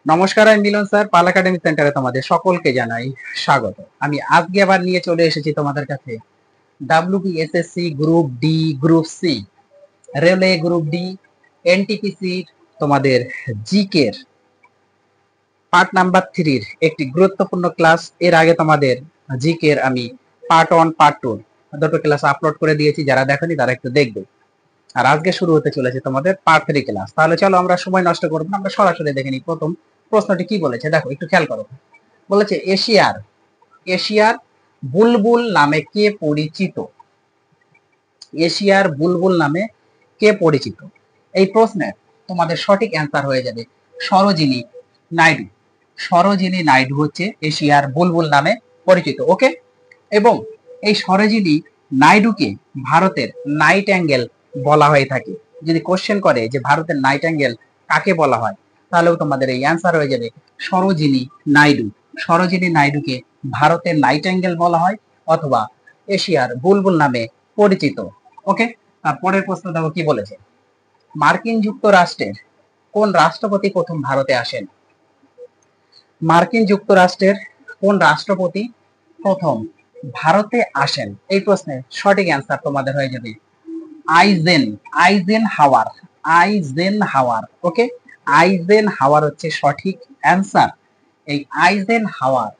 নমস্কার, আমি মিলন স্যার। পাল একাডেমি সেন্টারে তোমাদের সকলকে জানাই স্বাগত। আমি আজকে আবার নিয়ে চলে এসেছি তোমাদের কাছে WBSSC group D, group C, railway group D, NTPC তোমাদের জিকের পার্ট নাম্বার 3 একটি গুরুত্বপূর্ণ ক্লাস। এর আগে তোমাদের জিকের আমি পার্ট 1 পার্ট 2 দুটো ক্লাস আপলোড করে দিয়েছি, যারা দেখেনি তারা একটু দেখবে। আর আজকে শুরু হতে চলেছে তোমাদের পার্ট 3 ক্লাস। তাহলে চলো আমরা সময় নষ্ট করবো না, আমরা সরাসরি দেখে নিই প্রথম প্রশ্নটি কি বলেছে। দেখো, একটু খেয়াল করো। বলেছে এশিয়ার এশিয়ার বুলবুল নামে কে পরিচিত? এশিয়ার বুলবুল নামে কে পরিচিত? এই প্রশ্নের তোমাদের সঠিক অ্যান্সার হয়ে যাবে সরোজিনী নাইডু। সরোজিনী নাইডু হচ্ছে এশিয়ার বুলবুল নামে পরিচিত। ওকে, এবং এই সরোজিনী নাইডুকে ভারতের নাইট অ্যাঙ্গেল বলা হয়ে থাকে। যদি কোশ্চেন করে যে ভারতের নাইট অ্যাঙ্গেল কাকে বলা হয়, তাহলেও তোমাদের এই অ্যান্সার হয়ে যাবে সরোজিনী নাইডু। সরোজিনী নাইডুকে ভারতের নাইট অ্যাঙ্গেল বলা হয় অথবা এশিয়ার বুলবুল নামে পরিচিত। ওকে, তারপরের প্রশ্ন দেখো কি বলেছে। মার্কিন যুক্তরাষ্ট্রের কোন রাষ্ট্রপতি প্রথম ভারতে আসেন? মার্কিন যুক্তরাষ্ট্রের কোন রাষ্ট্রপতি প্রথম ভারতে আসেন? এই প্রশ্নের সঠিক অ্যান্সার তোমাদের হয়ে যাবে আইজেন হাওয়ার। আইজেন হাওয়ার। ওকে, আইজেন হাওয়ার হচ্ছে সঠিক অ্যান্সার। এই আইজেন হাওয়ার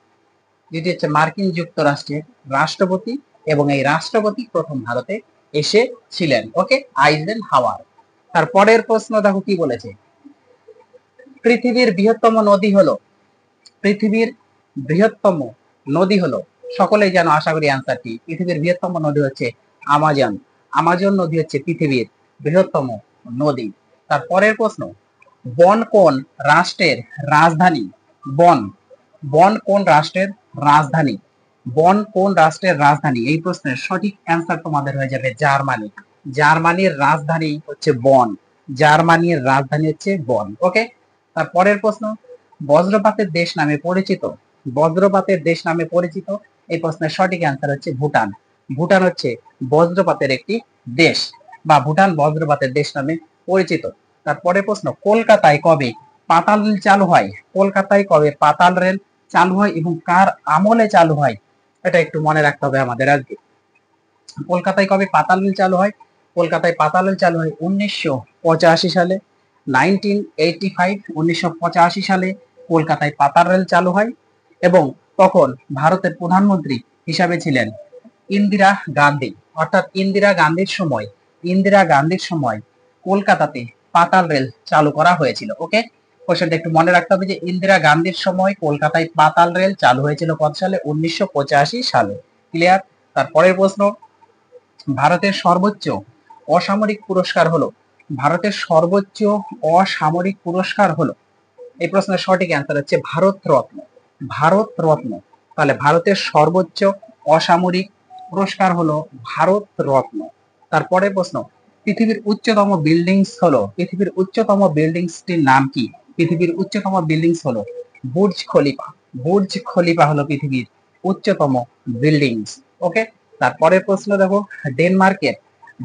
যেটি হচ্ছে মার্কিন যুক্তরাষ্ট্রের রাষ্ট্রপতি, এবং এই রাষ্ট্রপতি প্রথম ভারতে এসেছিলেন। ওকে, আইজেন হাওয়ার। তারপরের প্রশ্ন দেখো কি বলেছে। পৃথিবীর বৃহত্তম নদী হলো পৃথিবীর বৃহত্তম নদী হলো, সকলেই জানো আশা করি অ্যান্সারটি। পৃথিবীর বৃহত্তম নদী হচ্ছে আমাজন। আমাজন নদী হচ্ছে পৃথিবীর বৃহত্তম নদী। তারপরের প্রশ্ন, বন কোন রাষ্ট্রের রাজধানী? বন বন কোন রাষ্ট্রের রাজধানী? বন কোন রাষ্ট্রের রাজধানী? এই প্রশ্নের সঠিক অ্যান্সার তোমাদের হয়ে যাবে জার্মানি। জার্মানির রাজধানী হচ্ছে বন। জার্মানির রাজধানী হচ্ছে বন। ওকে, তারপরের প্রশ্ন, বজ্রপাতের দেশ নামে পরিচিত। বজ্রপাতের দেশ নামে পরিচিত, এই প্রশ্নের সঠিক অ্যান্সার হচ্ছে ভুটান। ভুটান হচ্ছে বজ্রপাতের একটি দেশ, বা ভুটান বজ্রপাতের দেশ নামে পরিচিত। তারপরে প্রশ্ন, কলকাতায় কবে পাতাল রেল চালু হয়? কলকাতায় কবে পাতাল রেল চালু হয় এবং কার আমলে চালু হয়? এটা একটু মনে রাখতে হবে আমাদের আজকে। কলকাতায় কবে পাতাল রেল চালু হয়? কলকাতায় পাতাল রেল চালু হয় 1985 সালে। 1985 সালে কলকাতায় পাতাল রেল চালু হয়, এবং তখন ভারতের প্রধানমন্ত্রী হিসাবে ছিলেন ইন্দিরা গান্ধী। অর্থাৎ ইন্দিরা গান্ধীর সময় কলকাতাতে পাতাল রেল চালু করা হয়েছিল। ওকে, কোশ্চেনটা একটু মনে রাখতে হবে যে ইন্দিরা গান্ধীর সময় কলকাতায় পাতাল রেল চালু হয়েছিল কত সালে? 1985 সালে। ক্লিয়ার? তারপরের প্রশ্ন, ভারতের সর্বোচ্চ অসামরিক পুরস্কার হলো ভারতের সর্বোচ্চ অসামরিক পুরস্কার হলো এই প্রশ্নের সঠিক অ্যান্সার হচ্ছে ভারত রত্ন। ভারত রত্ন। তাহলে ভারতের সর্বোচ্চ অসামরিক পুরস্কার হলো ভারত রত্ন। তারপরে প্রশ্ন, পৃথিবীর উচ্চতম বিল্ডিংসটির নাম কি? পৃথিবীর উচ্চতম বিল্ডিংস হলো বুর্জ খলিফা। বুর্জ খলিফা হলো পৃথিবীর উচ্চতম বিল্ডিংস। ওকে, তারপরের প্রশ্ন দেখো,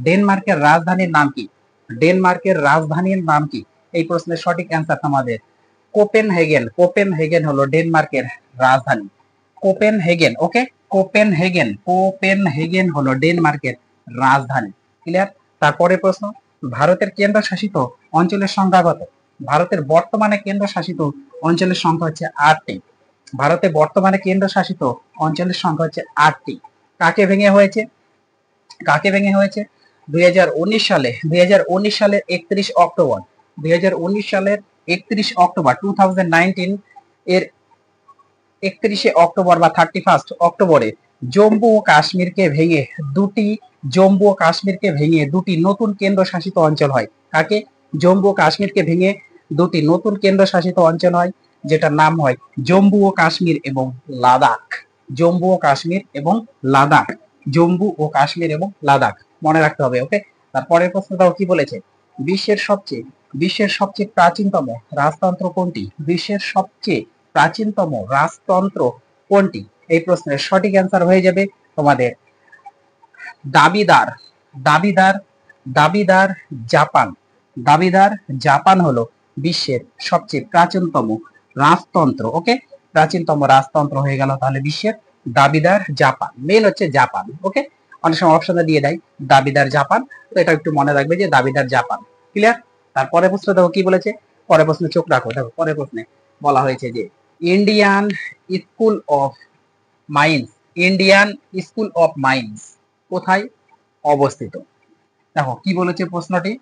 ডেনমার্কের রাজধানীর নাম কি? ডেনমার্কের রাজধানীর নাম কি? এই প্রশ্নের সঠিক অ্যান্সার তোমাদের কোপেনহেগেন। কোপেনহেগেন হলো ডেনমার্কের রাজধানী। কোপেনহেগেন। ওকে, কোপেনহেগেন হলো ডেনমার্কের রাজধানী। ক্লিয়ার? তারপরে প্রশ্ন, ভারতের কেন্দ্রশাসিত অঞ্চলের সংখ্যা কত? ভারতের বর্তমানে কেন্দ্রশাসিত অঞ্চলের সংখ্যা হচ্ছে 8টি। ভারতে বর্তমানে কেন্দ্রশাসিত অঞ্চলের সংখ্যা হচ্ছে 8টি। কাকে ভেঙে হয়েছে? 2019 সালে, 2019 সালের 31 অক্টোবর 2019 সালের 31 অক্টোবর 2019 এর 31 অক্টোবর বা 31 অক্টোবরে জম্মু ও কাশ্মীরকে ভেঙে দুটি নতুন কেন্দ্রশাসিত অঞ্চল হয়। কাকে? জম্মু ও কাশ্মীরকে ভেঙে দুটি নতুন কেন্দ্রশাসিত অঞ্চল হয়, যেটার নাম হয় জম্মু ও কাশ্মীর এবং লাদাখ। জম্মু ও কাশ্মীর এবং লাদাখ। জম্মু ও কাশ্মীর এবং লাদাখ মনে রাখতে হবে। ওকে, তারপরের প্রশ্নটাও কি বলেছে, বিশ্বের সবচেয়ে প্রাচীনতম রাজতন্ত্র কোনটি? বিশ্বের সবচেয়ে প্রাচীনতম রাজতন্ত্র কোনটি? এই প্রশ্নের সঠিক অ্যান্সার হয়ে যাবে তোমাদের দাবিদার। দাবিদার দাবিদার জাপান। দাবিদার জাপান হলো বিশ্বের সবচেয়ে প্রাচীনতম রাজতন্ত্র। ওকে, প্রাচীনতম রাজতন্ত্র হয়ে গেল তাহলে বিশ্বের। দাবিদার জাপান, মেন হচ্ছে জাপান। ওকে, অনেক সময় অপশনে দিয়ে দেয় দাবিদার জাপান, তো এটা একটু মনে রাখবে যে দাবিদার জাপান। ক্লিয়ার? তারপরে প্রশ্ন দেখো কি বলেছে, পরের প্রশ্নে চোখ রাখো। দেখো পরের প্রশ্নে বলা হয়েছে যে Indian school of mines, Indian school of mines কোথায় অবস্থিত? দেখো কি বলেছে প্রশ্নটি,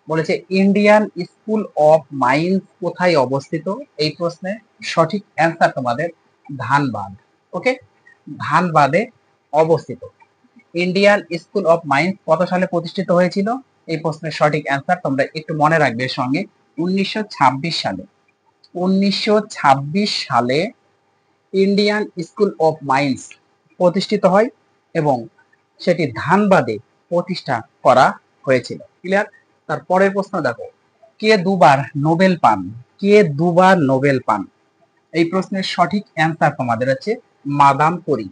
বলেছে ইন্ডিয়ান স্কুল অফ মাইন্স কোথায় অবস্থিত। এই প্রশ্নে সঠিক অ্যান্সার তোমাদের ধানবাদ। ওকে, ধানবাদে অবস্থিত। ইন্ডিয়ান স্কুল অফ মাইন্স কত সালে প্রতিষ্ঠিত হয়েছিল? এই প্রশ্নের সঠিক অ্যান্সার তোমরা একটু মনে রাখবে এর সঙ্গে, 1926 সালে। 1926 সালে ইন্ডিয়ান স্কুল অফ মাইন্স প্রতিষ্ঠিত হয় এবং সেটি ধানবাদে প্রতিষ্ঠা করা হয়েছিল। ক্লিয়ার? তারপরের প্রশ্ন দেখো, কে দুবার নোবেল পান? কে দুবার নোবেল পান? এই প্রশ্নের সঠিক অ্যান্সার তোমাদের হচ্ছে মাদাম কুরি।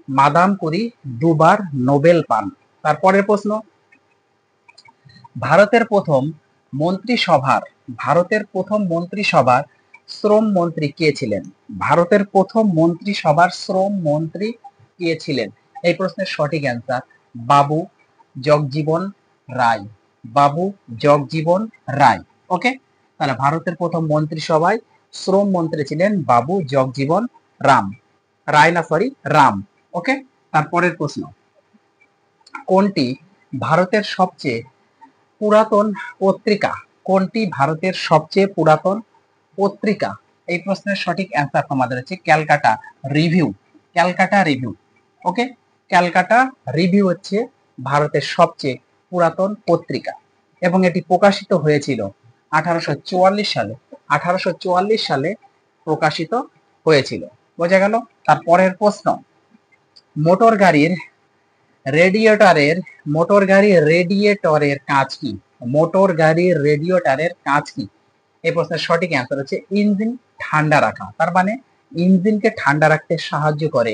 মাদাম কুরি দুবার নোবেল পান। তারপরের প্রশ্ন, ভারতের প্রথম মন্ত্রিসভার, ভারতের প্রথম মন্ত্রিসভার শ্রম মন্ত্রী কে ছিলেন? ভারতের প্রথম মন্ত্রিসভার শ্রম মন্ত্রী কে ছিলেন? এই প্রশ্নের সঠিক অ্যান্সার বাবু জগজীবন রায়। বাবু জগজীবন রায়। ওকে, তাহলে ভারতের প্রথম মন্ত্রিসভায় শ্রম মন্ত্রী ছিলেন বাবু জগজীবন রাম, রায় না সরি রাম। ওকে, তারপরের প্রশ্ন, কোনটি ভারতের সবচেয়ে পুরাতন পত্রিকা? কোনটি ভারতের সবচেয়ে পুরাতন পত্রিকা? এই প্রশ্নের সঠিক অ্যান্সার তোমাদের হচ্ছে ক্যালকাটা রিভিউ। ক্যালকাটা রিভিউ। ওকে, ক্যালকাটা রিভিউ হচ্ছে ভারতের সবচেয়ে পুরাতন পত্রিকা এবং এটি প্রকাশিত হয়েছিল 1844 সালে। 1844 সালে প্রকাশিত হয়েছিল। বোঝা গেল? তারপরের প্রশ্ন, মোটর গাড়ির রেডিয়েটরের, মোটর গাড়ির রেডিয়েটরের কাজ কি? মোটর গাড়ির রেডিয়েটরের কাজ কি? এই প্রশ্নের সঠিক অ্যান্সার হচ্ছে ইঞ্জিন ঠান্ডা রাখা। তার মানে ইঞ্জিনকে ঠান্ডা রাখতে সাহায্য করে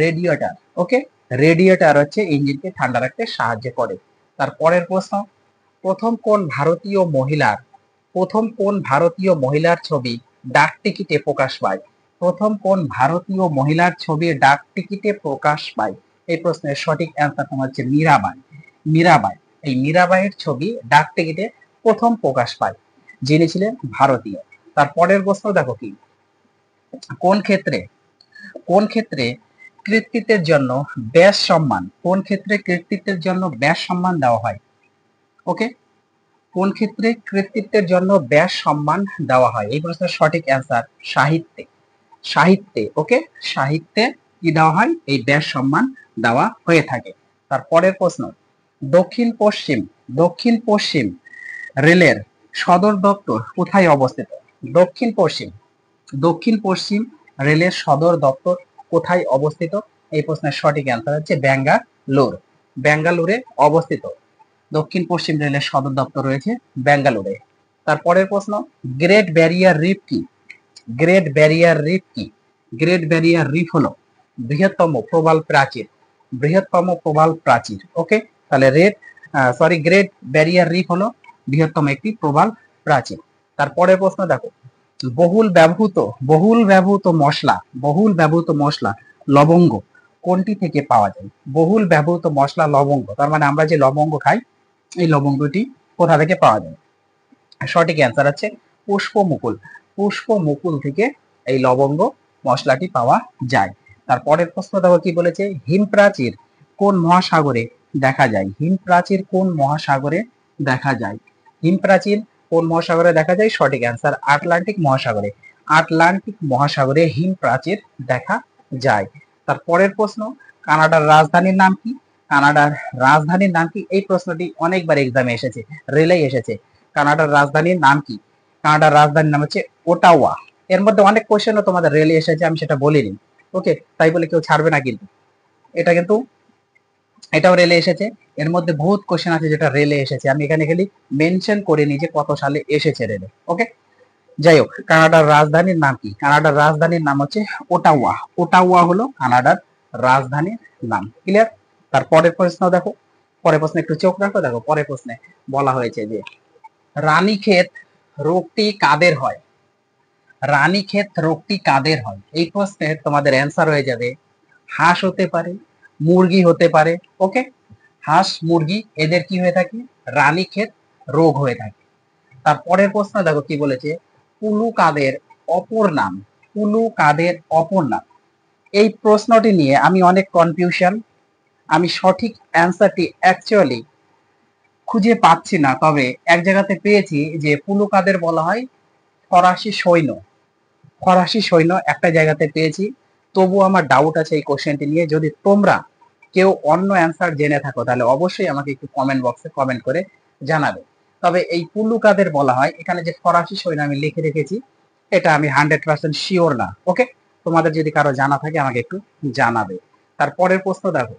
রেডিয়েটর। ওকে, রেডিয়েটর হচ্ছে ইঞ্জিনকে ঠান্ডা রাখতে সাহায্য করে। তারপরের প্রশ্ন, প্রথম কোন ভারতীয় মহিলার, প্রথম কোন ভারতীয় মহিলার ছবি ডাক টিকিটে প্রকাশ পায়? প্রথম কোন ভারতীয় মহিলার ছবি ডাক টিকিটে প্রকাশ পায়? এই প্রশ্নের সঠিক অ্যান্সার তোমার হচ্ছে মীরাবাই। মীরাবাই, এই মীরাবাইয়ের ছবি ডাক টিকিটে প্রথম প্রকাশ পায়, যিনি ছিলেন ভারতীয়। তারপরের প্রশ্ন দেখো কি, কোন ক্ষেত্রে, কোন ক্ষেত্রে কৃতিত্বের জন্য ব্যাস সম্মান, কোন ক্ষেত্রে কৃতিত্বের জন্য ব্যাস সম্মান দেওয়া হয়? ওকে, কোন ক্ষেত্রে কৃতিত্বের জন্য ব্যাস সম্মান দেওয়া হয়? এই প্রশ্নের সঠিক অ্যান্সার সাহিত্যে। সাহিত্যে। ওকে, সাহিত্যে কি দেওয়া হয়? এই ব্যাস সম্মান দেওয়া হয়ে থাকে। তারপরের প্রশ্ন, দক্ষিণ পশ্চিম, দক্ষিণ পশ্চিম রেলের সদর দপ্তর কোথায় অবস্থিত? দক্ষিণ পশ্চিম, দক্ষিণ পশ্চিম রেলের সদর দপ্তর কোথায় অবস্থিত? এই প্রশ্নের সঠিক অ্যান্সার হচ্ছে বেঙ্গালুর। বেঙ্গালুরে অবস্থিত দক্ষিণ পশ্চিম রেলের সদর দপ্তর রয়েছে বেঙ্গালুরে। তারপরের প্রশ্ন, গ্রেট ব্যারিয়ার রিফ কি? গ্রেট ব্যারিয়ার রিফ কি? গ্রেট ব্যারিয়ার রিফ হলো বৃহত্তম প্রবাল প্রাচীর, বৃহত্তম প্রবাল প্রাচীর। ওকে, তাহলে গ্রেট ব্যারিয়ার রিফ হলো বৃহত্তম একটি প্রবাল প্রাচীর। তারপরের প্রশ্ন দেখো, বহুল ব্যবহৃত, বহুল ব্যবহৃত মশলা, বহুল ব্যবহৃত মশলা লবঙ্গ কোনটি থেকে পাওয়া যায়? বহুল ব্যবহৃত মশলা লবঙ্গ, তার মানে আমরা যে লবঙ্গ খাই এই লবঙ্গটি কোথা থেকে পাওয়া যায়? সঠিক অ্যান্সার হচ্ছে পুষ্পমুকুল। পুষ্পমুকুল থেকে এই লবঙ্গ মশলাটি পাওয়া যায়। তারপরের প্রশ্ন দেখো কি বলেছে, হিমপ্রাচীর কোন মহাসাগরে দেখা যায়? হিমপ্রাচীর কোন মহাসাগরে দেখা যায়? হিমপ্রাচীর কোন মহাসাগরে দেখা যায়? সঠিক অ্যান্সার আটলান্টিক মহাসাগরে। আটলান্টিক মহাসাগরে হিমপ্রাচীর দেখা যায়। তারপরের প্রশ্ন, কানাডার রাজধানীর নাম কি? কানাডার রাজধানীর নাম কি? এই প্রশ্নটি অনেকবার এক্সামে এসেছে, রেলে এসেছে। কানাডার রাজধানীর নাম কি? কানাডার রাজধানীর নাম হচ্ছে ওটাওয়া। এর মধ্যে অনেক কোশ্চেনও তোমাদের রেলে এসেছে, আমি সেটা বলিনি। ওকে, তাই বলে কেউ ছাড়বে না কিন্তু, এটা কিন্তু এটাও রেলে এসেছে। এর মধ্যে বহুত কোশ্চেন আছে যেটা রেলে এসেছে, আমি এখানে খালি মেনশন করে নিই যে কত সালে এসেছে রেলে। ওকে, যাই হোক, কানাডার রাজধানীর নাম কি? কানাডার রাজধানীর নাম হচ্ছে ওটাওয়া। ওটাওয়া হলো কানাডার রাজধানীর নাম। ক্লিয়ার? তার পরের প্রশ্ন দেখো, পরের প্রশ্নে একটু চোখ রাখো। দেখো পরের প্রশ্নে বলা হয়েছে যে রানীক্ষেত রোগটি কাদের হয়? রানীক্ষেত রোগটি কাদের হয়? এই প্রশ্নের তোমাদের অ্যান্সার হয়ে যাবে হাঁস হতে পারে, মুরগি হতে পারে। ওকে, হাঁস মুরগি এদের কি হয়ে থাকে? রানীক্ষেত রোগ হয়ে থাকে। তারপরের প্রশ্ন দেখো কি বলেছে, পুলু কাদের অপর নাম? পুলু কাদের অপর নাম? এই প্রশ্নটি নিয়ে আমি অনেক কনফিউশন। আমি সঠিক অ্যান্সারটি অ্যাকচুয়ালি খুঁজে পাচ্ছি না, তবে এক জায়গাতে পেয়েছি যে পুলু কাদের বলা হয় ফরাসি সৈন্য। ফরাসি সৈন্য একটা জায়গাতে পেয়েছি। তবু আমার ডাউট আছে এই কোশ্চেনটি নিয়ে। যদি তোমরা কেউ অন্য অ্যান্সার জেনে থাকো তাহলে অবশ্যই আমাকে একটু কমেন্ট বক্সে কমেন্ট করে জানাবে। তবে এই পুলু কাদের বলা হয়, এখানে যে ফরাসি সৈন্য আমি লিখে রেখেছি এটা আমি 100% শিওর না। ওকে, তোমাদের যদি কারো জানা থাকে আমাকে একটু জানাবে। তারপরের প্রশ্ন দেখো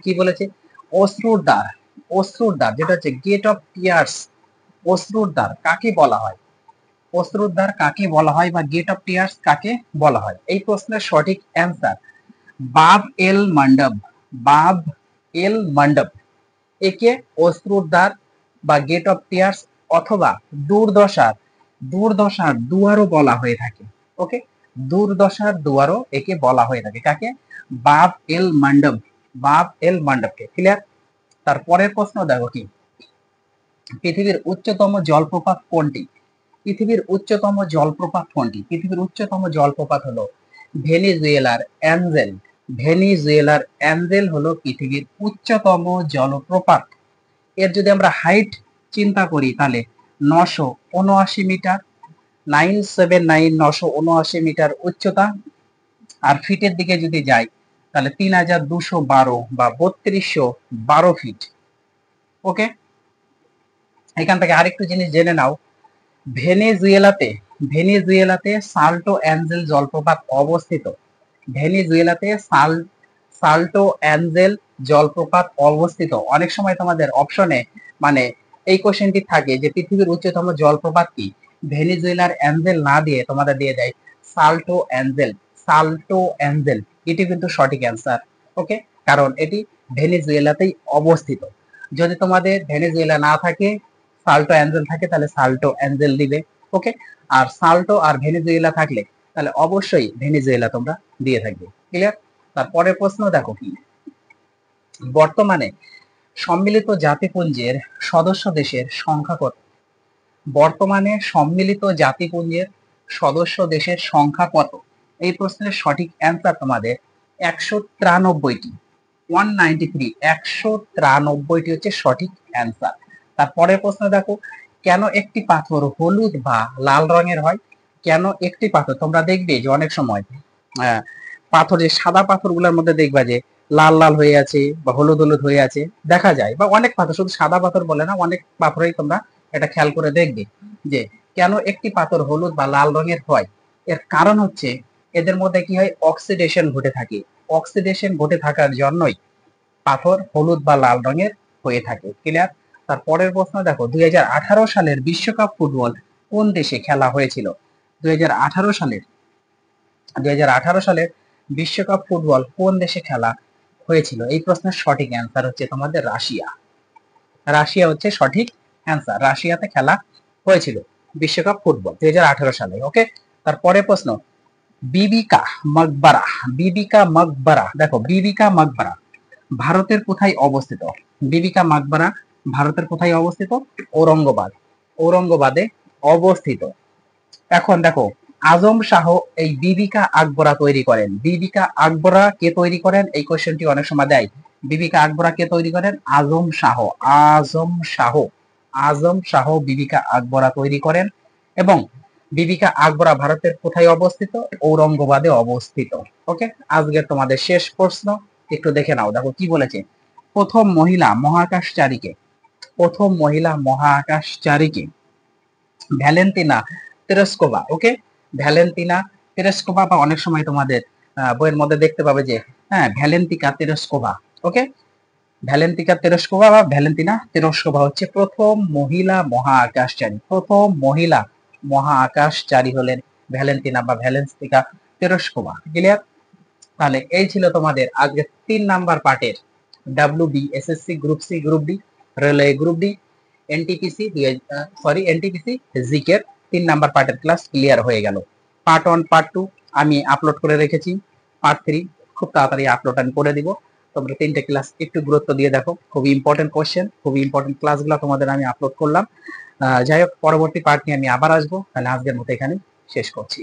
কি বলেছে, অশ্রুর দ্বার। অশ্রুর দ্বার যেটা হচ্ছে গেট অফ টিয়ার্স, অশ্রুর দ্বার কাকে বলা হয়? অশ্রুর দ্বার কাকে বলা হয় বা গেট অফ টিয়ার্স কাকে বলা হয়? এই প্রশ্নের সঠিক অ্যান্সার বাব এল মন্ডপ। বাব এল মন্ডপ একে অশ্রুর দ্বার বা গেট অফ টিয়ার্স অথবা দুর্দশার দুর্দশার দুয়ারও বলা হয়ে থাকে। ওকে, দুর্দশার দুয়ারও একে বলা হয়ে থাকে। কাকে? বাব এল মন্ডপ, বাব এল মন্ডপকে। ক্লিয়ার? তারপরের প্রশ্ন দেখো কি, পৃথিবীর উচ্চতম জলপ্রপাত কোনটি? পৃথিবীর উচ্চতম জলপ্রপাত কোনটি? পৃথিবীর উচ্চতম জলপ্রপাত হলো ভেনিজুয়েলার অ্যাঞ্জেল। ভেনিজুয়েলার অ্যাঞ্জেল হলো পৃথিবীর উচ্চতম জলপ্রপাত। এর যদি আমরা হাইট চিন্তা করি তাহলে 979 মিটার, 979, 979 মিটার উচ্চতা। আর ফিটের দিকে যদি যাই তাহলে 3212 বা 3212 ফিট। ওকে, এখান থেকে আরেকটু জিনিস জেনে নাও, ভেনেজুয়েলাতে ভেনেজুয়েলাতে সাল্টো অ্যাঞ্জেল জলপ্রপাত অবস্থিত। ভেনেজুয়েলাতে সাল্টো অ্যাঞ্জেল জলপ্রপাত অবস্থিত। অনেক সময় তোমাদের অপশনে মানে এই কোশ্চেনটি থাকে যে পৃথিবীর উচ্চতম জলপ্রপাত কি, ভেনেজুয়েলার অ্যাঞ্জেল না দিয়ে তোমাদের দিয়ে যায় সাল্টো অ্যাঞ্জেল। সাল্টো অ্যাঞ্জেল এটি কিন্তু সঠিক অ্যান্সার। ওকে, কারণ এটি ভেনেজুয়েলাতেই অবস্থিত। যদি তোমাদের ভেনেজুয়েলা না থাকে, সাল্টো অ্যাঞ্জেল থাকে, তাহলে সাল্টো অ্যাঞ্জেল দিবে। ওকে, আর সাল্টো আর ভেনেজুয়েলা থাকলে তাহলে অবশ্যই ভেনেজুয়েলা তোমরা দিয়ে থাকবে। ক্লিয়ার? তারপরের প্রশ্ন দেখো কি, বর্তমানে সম্মিলিত জাতিপুঞ্জের সদস্য দেশের সংখ্যা কত? বর্তমানে সম্মিলিত জাতিপুঞ্জের সদস্য দেশের সংখ্যা কত? এই প্রশ্নের সঠিক অ্যান্সার তোমাদের 193টি। 193, 193টি হচ্ছে সঠিক অ্যান্সার। তারপরের প্রশ্ন দেখো, কেন একটি পাথর হলুদ বা লাল রঙের হয়? কেন একটি পাথর? তোমরা দেখবে যে অনেক সময় পাথর, যে সাদা পাথরগুলোর মধ্যে দেখবা যে লাল লাল হয়ে আছে বা হলুদ হলুদ হয়ে আছে দেখা যায়, বা অনেক পাথর, শুধু সাদা পাথর বলে না, অনেক পাথরেই তোমরা এটা খেয়াল করে দেখবে যে কেন একটি পাথর হলুদ বা লাল রঙের হয়। এর কারণ হচ্ছে এদের মধ্যে কি হয়, অক্সিডেশন ঘটে থাকে। অক্সিডেশন ঘটে থাকার জন্যই পাথর হলুদ বা লাল রঙের হয়ে থাকে। ক্লিয়ার? তারপরের প্রশ্ন দেখো, 2018 সালের বিশ্বকাপ ফুটবল কোন দেশে খেলা হয়েছিল? 2018 সালের 2018 সালের বিশ্বকাপ ফুটবল কোন দেশে খেলা হয়েছিল? এই প্রশ্নের সঠিক অ্যান্সার হচ্ছে তোমাদের রাশিয়া। রাশিয়া হচ্ছে সঠিক অ্যান্সার। রাশিয়াতে খেলা হয়েছিল বিশ্বকাপ ফুটবল 2018 সালে। ওকে, তারপরে প্রশ্ন, বিবিকা মকবরা। বিবিকা মকবরা, দেখো বিবিকা মকবরা ভারতের কোথায় অবস্থিত? বিবিকা মাকবারা ভারতের কোথায় অবস্থিত? ঔরঙ্গাবাদ। ঔরঙ্গাবাদে অবস্থিত। এখন দেখো, আজম শাহ এই বিবিকা আকবরা তৈরি করেন। বিবিকা আকবরা কে তৈরি করেন? এই কোশ্চেনটি অনেক সময় দেয়। বিবিকা আকবরা কে তৈরি করেন? আজম শাহ। আজম শাহ, আজম শাহ বিবিকা আকবরা তৈরি করেন। এবং বিবিকা আকবরা ভারতের কোথায় অবস্থিত? ঔরঙ্গাবাদে অবস্থিত। ওকে, আজকের তোমাদের শেষ প্রশ্ন একটু দেখে নাও। দেখো কি বলেছে, প্রথম মহিলা মহাকাশচারীকে, প্রথম মহিলা মহাকাশচারীকে ভ্যালেন্টিনা তেরেস্কোভা। ওকে, ভ্যালেন্টিনা তেরেস্কোভা, বা অনেক সময় তোমাদের বইয়ের মধ্যে দেখতে পাবে যে হ্যাঁ ভ্যালেন্টিকা তেরেস্কোভা। ওকে, ভ্যালেন্টিকা তেরেস্কোভা বা ভ্যালেন্টিনা তেরেস্কোভা হচ্ছে প্রথম মহিলা মহাকাশচারী। প্রথম মহিলা মহাকাশচারী হলেন ভ্যালেন্টিনা বা ভ্যালেন্টিকা তেরেস্কোভা। ক্লিয়ার? তাহলে এই ছিল তোমাদের আজকে 3 নাম্বার পার্টের WB, SSC group C, group D, railway group D, NTPC, NTPC GK 3 number পার্টের ক্লাস ক্লিয়ার হয়ে গেল। পার্ট 1 পার্ট 2 আমি আপলোড করে রেখেছি, পার্ট 3 খুব তাড়াতাড়ি আপলোড আমি করে দিব। তোমরা 3টে ক্লাস একটু গুরুত্ব দিয়ে দেখো, খুবই ইম্পর্টেন্ট কোশ্চেন, খুবই ইম্পর্টেন্ট ক্লাসগুলো তোমাদের আমি আপলোড করলাম। যাই হোক, পরবর্তী পার্ট নিয়ে আমি আবার আসবো। তাহলে আজকের মতো এখানে শেষ করছি।